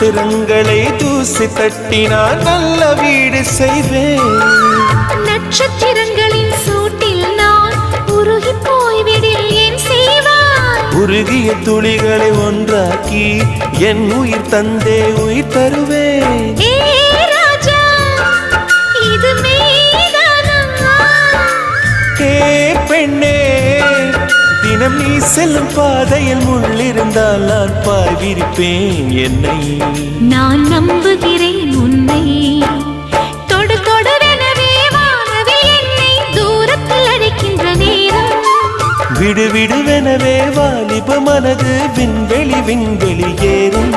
நட்சத்திரங்களை தூசி தட்டினால் நல்ல வீடு செய்வேன். நட்சத்திரங்களின் சூட்டில் நான் உருகி போய்விடில் ஏன் செய்வாய்? உருகிய துளிகளை ஒன்றாக்கி என் உயிர் தந்தே உயிர் தருவேன். ஏ ராஜா, இது மெய்தானா? ஏ பெண்ணே, தினம் நீ செல்லும் பாதையில் முள்ளிருந்தால் நான் பாய் விரிப்பேன் என்னை. நான் நம்புகிறேன் உன்னை. தொடு தொடரெனவே வானவே என்னை தூரத்தில் அழைக்கின்ற நேரம். விடு விடுவெனவே வாலிப மனது விண்வெளி விண்வெளி ஏறும்.